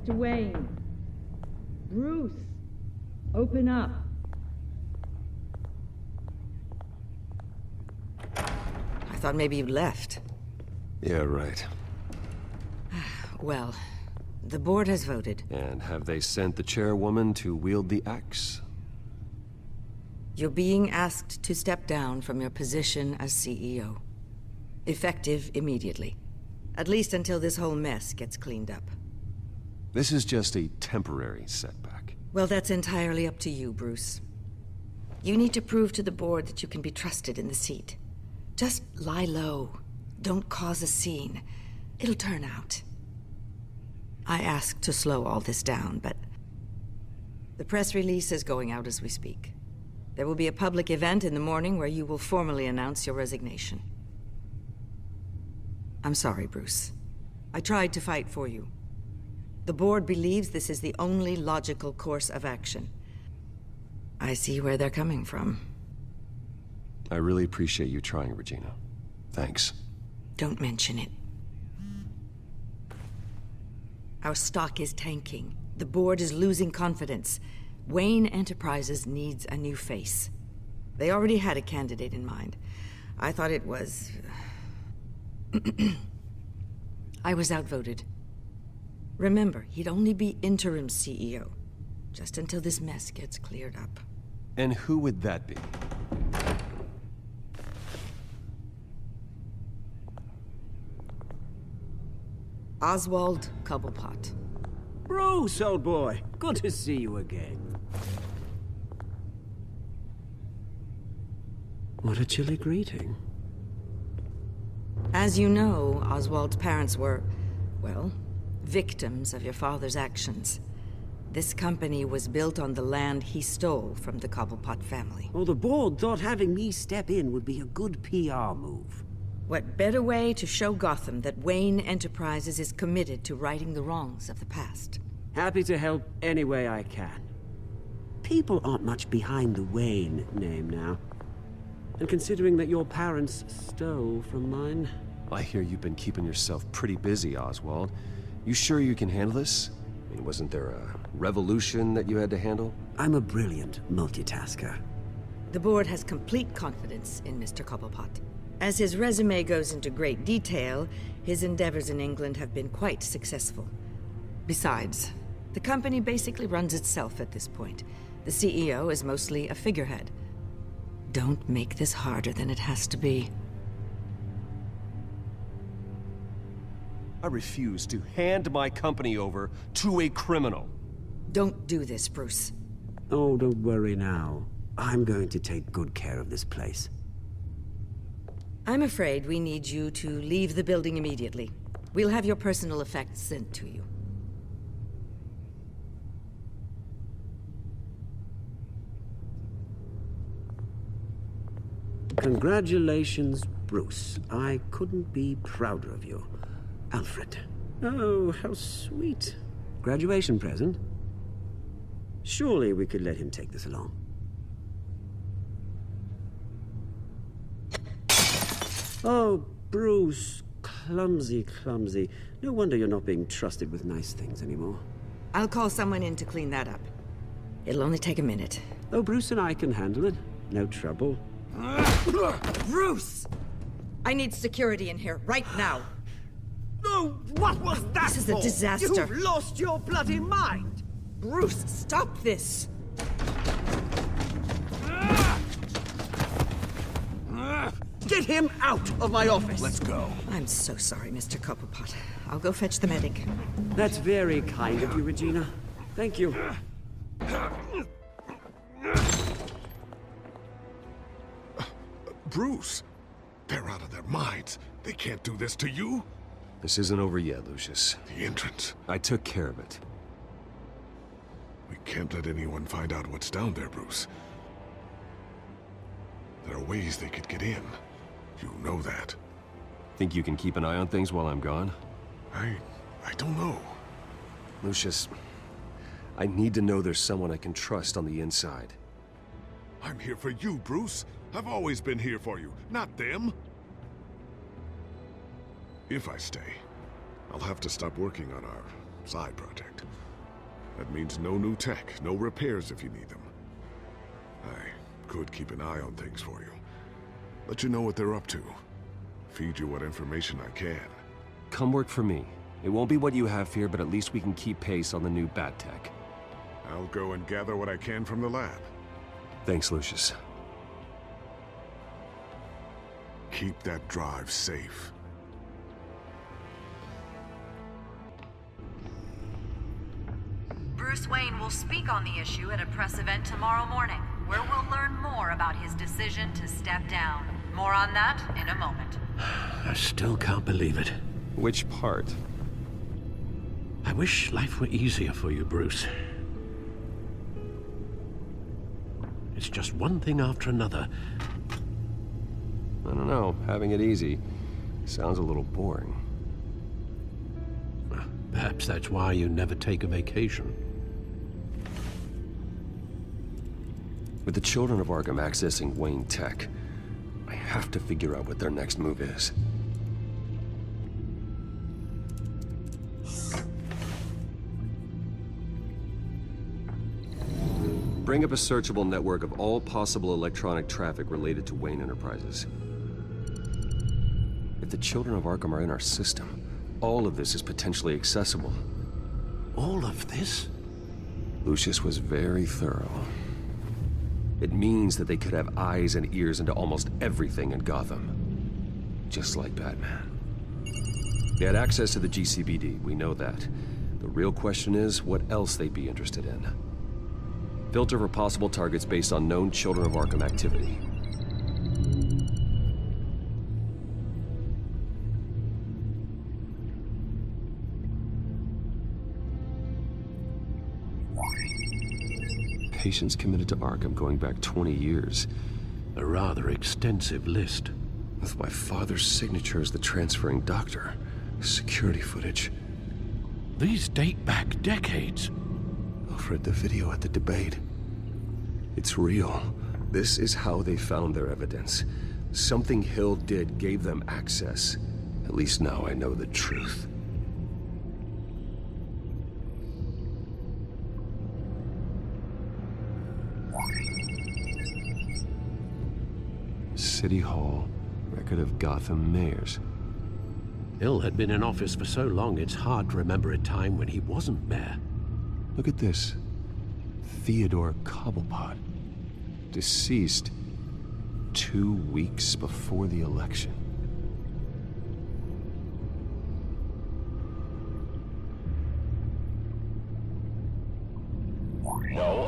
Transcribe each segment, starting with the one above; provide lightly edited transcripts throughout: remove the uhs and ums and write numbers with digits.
Mr. Wayne. Bruce. Open up. I thought maybe you'd left. Yeah, right. Well, the board has voted. And have they sent the chairwoman to wield the axe? You're being asked to step down from your position as CEO. Effective immediately. At least until this whole mess gets cleaned up. This is just a temporary setback. Well, that's entirely up to you, Bruce. You need to prove to the board that you can be trusted in the seat. Just lie low. Don't cause a scene. It'll turn out. I asked to slow all this down, but the press release is going out as we speak. There will be a public event in the morning where you will formally announce your resignation. I'm sorry, Bruce. I tried to fight for you. The board believes this is the only logical course of action. I see where they're coming from. I really appreciate you trying, Regina. Thanks. Don't mention it. Our stock is tanking. The board is losing confidence. Wayne Enterprises needs a new face. They already had a candidate in mind. I thought it was... I was outvoted. Remember, he'd only be interim CEO, just until this mess gets cleared up. And who would that be? Oswald Cobblepot. Bruce, old boy. Good to see you again. What a chilly greeting. As you know, Oswald's parents were, well, victims of your father's actions. This company was built on the land he stole from the Cobblepot family. Well, the board thought having me step in would be a good PR move. What better way to show Gotham that Wayne Enterprises is committed to righting the wrongs of the past? Happy to help any way I can. People aren't much behind the Wayne name now. And considering that your parents stole from mine... I hear you've been keeping yourself pretty busy, Oswald. You sure you can handle this? I mean, wasn't there a revolution that you had to handle? I'm a brilliant multitasker. The board has complete confidence in Mr. Cobblepot. As his resume goes into great detail, his endeavors in England have been quite successful. Besides, the company basically runs itself at this point. The CEO is mostly a figurehead. Don't make this harder than it has to be. I refuse to hand my company over to a criminal. Don't do this, Bruce. Oh, don't worry now. I'm going to take good care of this place. I'm afraid we need you to leave the building immediately. We'll have your personal effects sent to you. Congratulations, Bruce. I couldn't be prouder of you. Alfred. Oh, how sweet. Graduation present? Surely we could let him take this along. Oh, Bruce. Clumsy, clumsy. No wonder you're not being trusted with nice things anymore. I'll call someone in to clean that up. It'll only take a minute. Oh, Bruce and I can handle it. No trouble. Bruce! I need security in here, right now. No, what was that This is a for? disaster. You've lost your bloody mind! Bruce, stop this! Get him out of my office! Let's go. I'm so sorry, Mr. Cobblepot. I'll go fetch the medic. That's very kind of you, Regina. Thank you. Bruce, they're out of their minds. They can't do this to you. This isn't over yet, Lucius. The entrance. I took care of it. We can't let anyone find out what's down there, Bruce. There are ways they could get in. You know that. Think you can keep an eye on things while I'm gone? I don't know. Lucius, I need to know there's someone I can trust on the inside. I'm here for you, Bruce. I've always been here for you, not them. If I stay, I'll have to stop working on our side project. That means no new tech, no repairs if you need them. I could keep an eye on things for you. Let you know what they're up to. Feed you what information I can. Come work for me. It won't be what you have here, but at least we can keep pace on the new bat tech. I'll go and gather what I can from the lab. Thanks, Lucius. Keep that drive safe. Bruce Wayne will speak on the issue at a press event tomorrow morning, where we'll learn more about his decision to step down. More on that in a moment. I still can't believe it. Which part? I wish life were easier for you, Bruce. It's just one thing after another. I don't know. Having it easy sounds a little boring. Perhaps that's why you never take a vacation. With the children of Arkham accessing Wayne Tech, I have to figure out what their next move is. Bring up a searchable network of all possible electronic traffic related to Wayne Enterprises. If the children of Arkham are in our system, all of this is potentially accessible. All of this? Lucius was very thorough. It means that they could have eyes and ears into almost everything in Gotham. Just like Batman. They had access to the GCPD, we know that. The real question is, what else they'd be interested in. Filter for possible targets based on known Children of Arkham activity. Patients committed to Arkham going back 20 years. A rather extensive list. With my father's signature as the transferring doctor. Security footage. These date back decades. Alfred, the video at the debate. It's real. This is how they found their evidence. Something Hill did gave them access. At least now I know the truth. City Hall, record of Gotham mayors. Hill had been in office for so long, it's hard to remember a time when he wasn't mayor. Look at this. Theodore Cobblepot. Deceased 2 weeks before the election. No,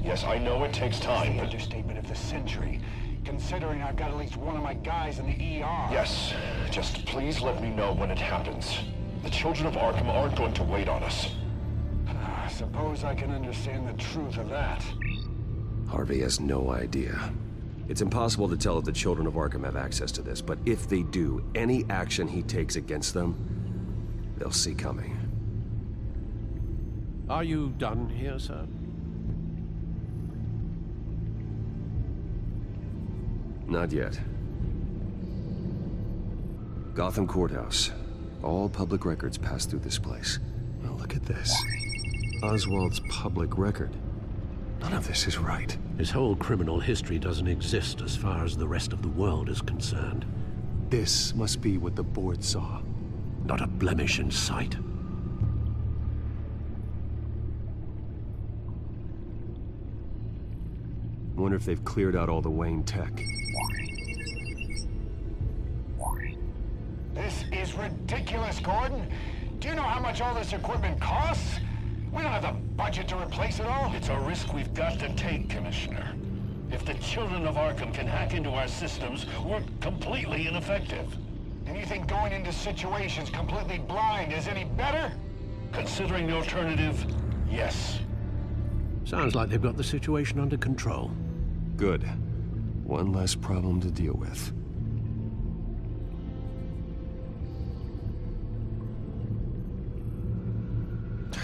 Yes, I know it takes time, The but... understatement of the century, considering I've got at least one of my guys in the ER. Yes, just please let me know when it happens. The children of Arkham aren't going to wait on us. I suppose I can understand the truth of that. Harvey has no idea. It's impossible to tell if the children of Arkham have access to this, but if they do, any action he takes against them, they'll see coming. Are you done here, sir? Not yet. Gotham Courthouse. All public records pass through this place. Well, look at this. Oswald's public record. None of this is right. His whole criminal history doesn't exist as far as the rest of the world is concerned. This must be what the board saw. Not a blemish in sight. Wonder if they've cleared out all the Wayne tech. This is ridiculous, Gordon. Do you know how much all this equipment costs? We don't have the budget to replace it all. It's a risk we've got to take, Commissioner. If the children of Arkham can hack into our systems, we're completely ineffective. And you think going into situations completely blind is any better? Considering the alternative, yes. Sounds like they've got the situation under control. Good. One less problem to deal with.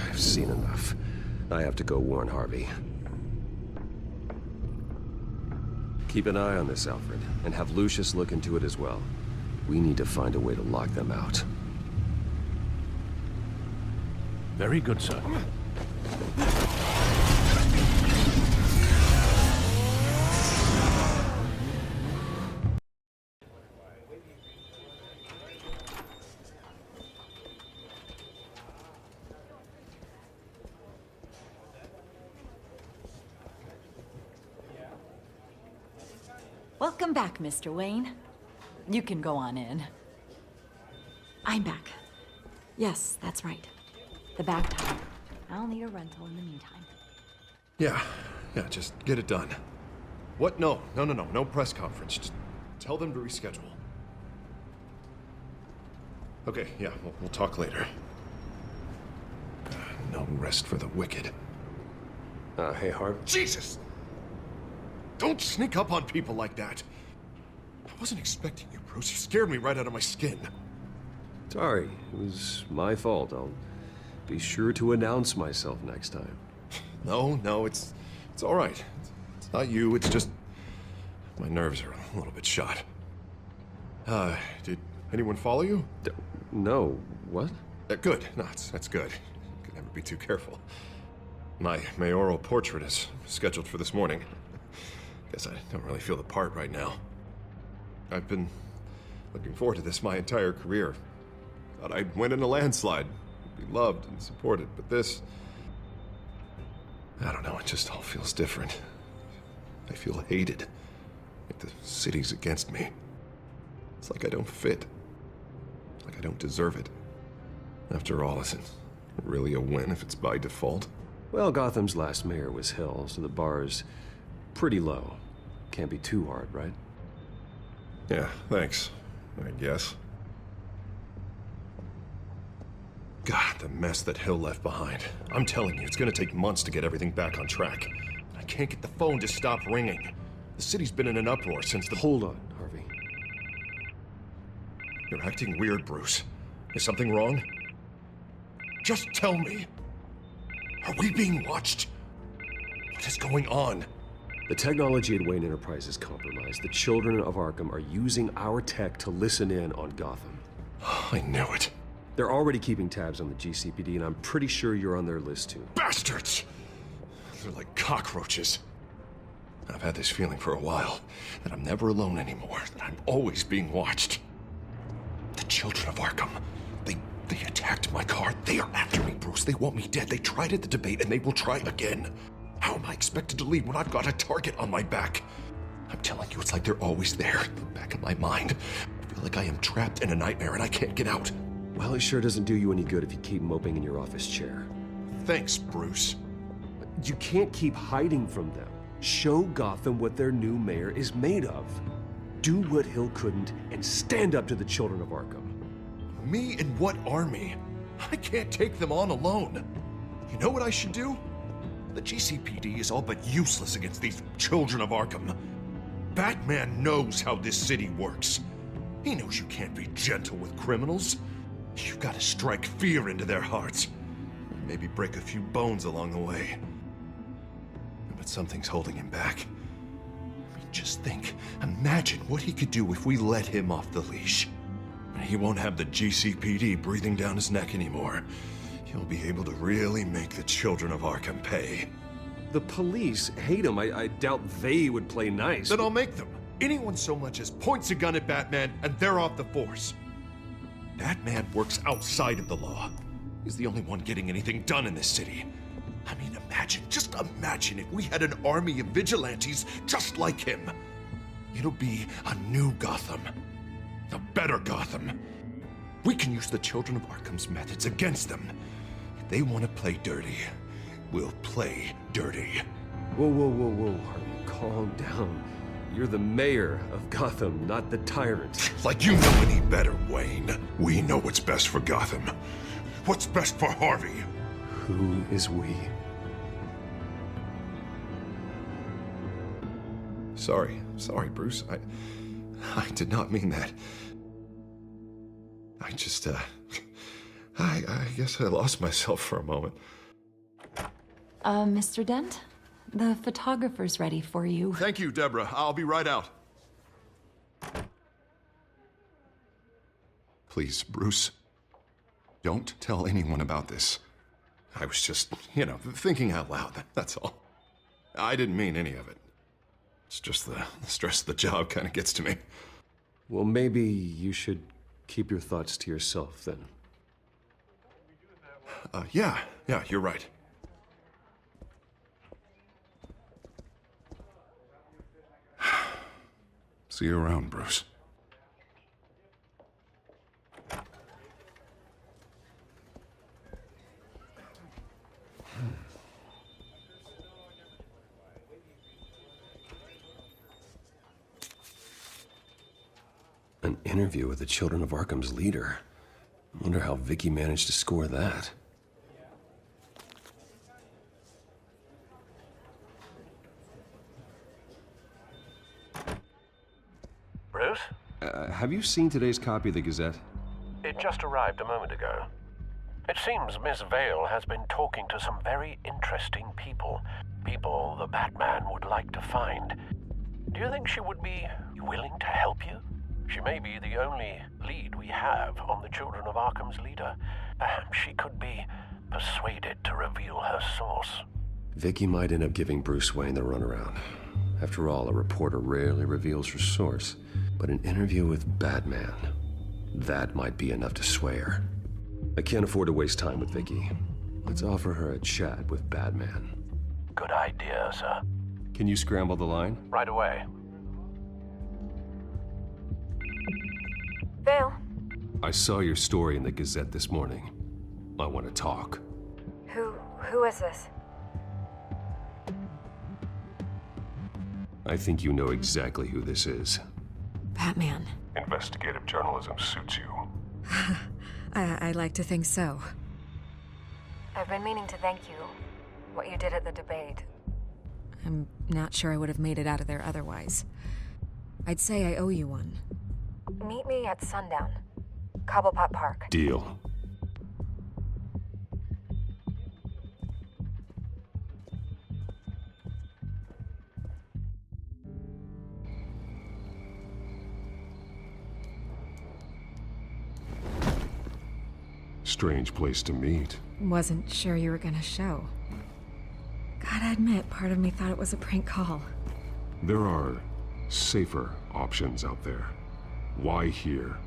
I've seen enough. I have to go warn Harvey. Keep an eye on this, Alfred, and have Lucius look into it as well. We need to find a way to lock them out. Very good, sir. Welcome back, Mr. Wayne. You can go on in. I'm back. Yes, that's right. The back time. I'll need a rental in the meantime. Yeah, just get it done. What? No press conference. Just tell them to reschedule. Okay, yeah, we'll talk later. No rest for the wicked. Hey, Harv. Jesus! Don't sneak up on people like that. I wasn't expecting you, Bruce. You scared me right out of my skin. Sorry, it was my fault. I'll be sure to announce myself next time. No, it's all right. It's not you, it's just my nerves are a little bit shot. Did anyone follow you? No. What? Good. No, that's good. Could never be too careful. My mayoral portrait is scheduled for this morning. Guess I don't really feel the part right now. I've been looking forward to this my entire career. Thought I'd win in a landslide, be loved and supported, but this... I don't know, it just all feels different. I feel hated. Like the city's against me. It's like I don't fit. Like I don't deserve it. After all, is it really a win if it's by default? Well, Gotham's last mayor was Hill, so the bar's pretty low. Can't be too hard, right? Yeah, thanks, I guess. God, the mess that Hill left behind. I'm telling you, it's gonna take months to get everything back on track. I can't get the phone to stop ringing. The city's been in an uproar since the... Hold on, Harvey. You're acting weird, Bruce. Is something wrong? Just tell me. Are we being watched? What is going on? The technology at Wayne Enterprise is compromised. The children of Arkham are using our tech to listen in on Gotham. I knew it. They're already keeping tabs on the GCPD, and I'm pretty sure you're on their list too. Bastards! They're like cockroaches. I've had this feeling for a while, that I'm never alone anymore, that I'm always being watched. The children of Arkham, they attacked my car. They are after me, Bruce. They want me dead. They tried at the debate, and they will try again. How am I expected to leave when I've got a target on my back? I'm telling you, it's like they're always there, in the back of my mind. I feel like I am trapped in a nightmare and I can't get out. Well, it sure doesn't do you any good if you keep moping in your office chair. Thanks, Bruce. You can't keep hiding from them. Show Gotham what their new mayor is made of. Do what Hill couldn't and stand up to the children of Arkham. Me and what army? I can't take them on alone. You know what I should do? The GCPD is all but useless against these children of Arkham. Batman knows how this city works. He knows you can't be gentle with criminals. You've got to strike fear into their hearts. Maybe break a few bones along the way. But something's holding him back. I mean, just think. Imagine what he could do if we let him off the leash. He won't have the GCPD breathing down his neck anymore. He'll be able to really make the children of Arkham pay. The police hate him. I doubt they would play nice. Then I'll make them. Anyone so much as points a gun at Batman, and they're off the force. Batman works outside of the law. He's the only one getting anything done in this city. I mean, just imagine if we had an army of vigilantes just like him. It'll be a new Gotham. A better Gotham. We can use the Children of Arkham's methods against them. If they want to play dirty, we'll play dirty. Whoa, Harvey, calm down. You're the mayor of Gotham, not the tyrant. Like you know any better, Wayne. We know what's best for Gotham. What's best for Harvey? Who is we? Sorry, Bruce. I did not mean that. I just, I guess I lost myself for a moment. Mr. Dent? The photographer's ready for you. Thank you, Deborah. I'll be right out. Please, Bruce, don't tell anyone about this. I was just, thinking out loud, that's all. I didn't mean any of it. It's just the stress of the job kind of gets to me. Well, maybe you should keep your thoughts to yourself, then. Yeah, you're right. See you around, Bruce. An interview with the Children of Arkham's leader. I wonder how Vicky managed to score that. Bruce? Have you seen today's copy of the Gazette? It just arrived a moment ago. It seems Miss Vale has been talking to some very interesting people. People the Batman would like to find. Do you think she would be willing to help you? She may be the only lead we have on the Children of Arkham's leader. Perhaps she could be persuaded to reveal her source. Vicky might end up giving Bruce Wayne the runaround. After all, a reporter rarely reveals her source. But an interview with Batman, that might be enough to sway her. I can't afford to waste time with Vicky. Let's offer her a chat with Batman. Good idea, sir. Can you scramble the line? Right away. Vale. I saw your story in the Gazette this morning. I want to talk. Who is this? I think you know exactly who this is. Batman. Investigative journalism suits you. I'd like to think so. I've been meaning to thank you. What you did at the debate. I'm not sure I would have made it out of there otherwise. I'd say I owe you one. Meet me at sundown. Cobblepot Park. Deal. Strange place to meet. Wasn't sure you were gonna show. Gotta admit, part of me thought it was a prank call. There are safer options out there. Why here?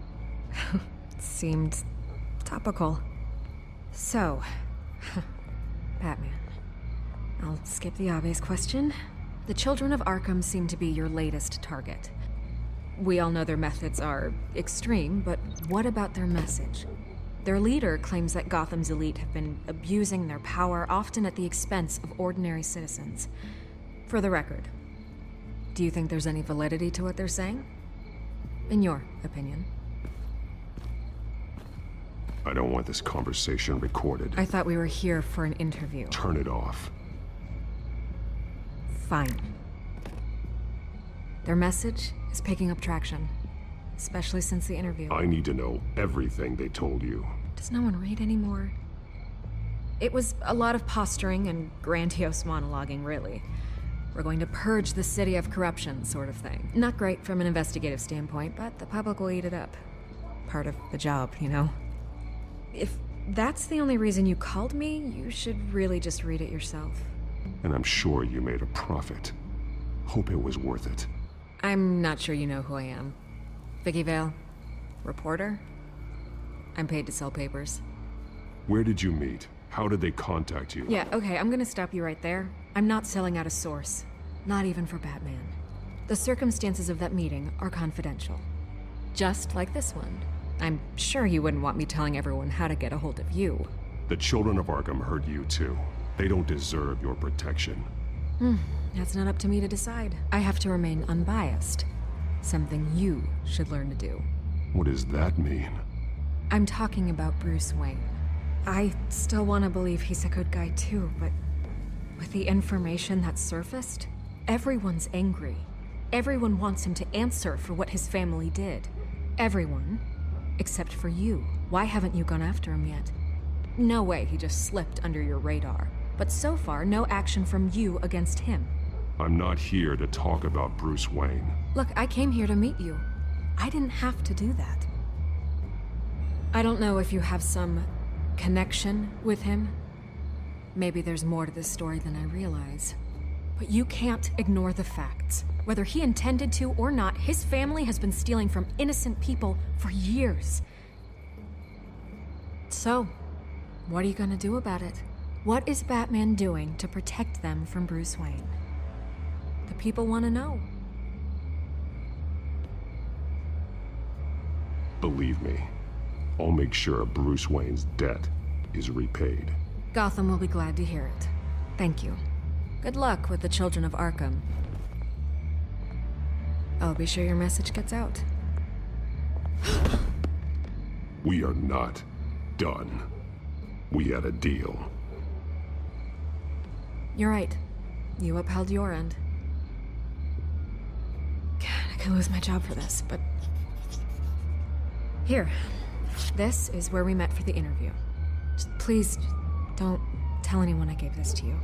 Seemed topical. So, Batman. I'll skip the obvious question. The Children of Arkham seem to be your latest target. We all know their methods are extreme, but what about their message? Their leader claims that Gotham's elite have been abusing their power, often at the expense of ordinary citizens. For the record, do you think there's any validity to what they're saying? In your opinion. I don't want this conversation recorded. I thought we were here for an interview. Turn it off. Fine. Their message is picking up traction, especially since the interview. I need to know everything they told you. Does no one read anymore? It was a lot of posturing and grandiose monologuing, really. We're going to purge the city of corruption, sort of thing. Not great from an investigative standpoint, but the public will eat it up. Part of the job, you know? If that's the only reason you called me, you should really just read it yourself. And I'm sure you made a profit. Hope it was worth it. I'm not sure you know who I am. Vicky Vale. Reporter? I'm paid to sell papers. Where did you meet? How did they contact you? Yeah, okay, I'm gonna stop you right there. I'm not selling out a source. Not even for Batman. The circumstances of that meeting are confidential. Just like this one. I'm sure you wouldn't want me telling everyone how to get a hold of you. The children of Arkham heard you too. They don't deserve your protection. That's not up to me to decide. I have to remain unbiased. Something you should learn to do. What does that mean? I'm talking about Bruce Wayne. I still want to believe he's a good guy too, but with the information that surfaced, everyone's angry. Everyone wants him to answer for what his family did. Everyone, except for you. Why haven't you gone after him yet? No way he just slipped under your radar. But so far, no action from you against him. I'm not here to talk about Bruce Wayne. Look, I came here to meet you. I didn't have to do that. I don't know if you have some connection with him. Maybe there's more to this story than I realize. But you can't ignore the facts. Whether he intended to or not, his family has been stealing from innocent people for years. So, what are you gonna do about it? What is Batman doing to protect them from Bruce Wayne? The people want to know. Believe me, I'll make sure Bruce Wayne's debt is repaid. Gotham will be glad to hear it. Thank you. Good luck with the children of Arkham. I'll be sure your message gets out. We are not done. We had a deal. You're right. You upheld your end. God, I could lose my job for this, but... Here. This is where we met for the interview. Just please, don't tell anyone I gave this to you.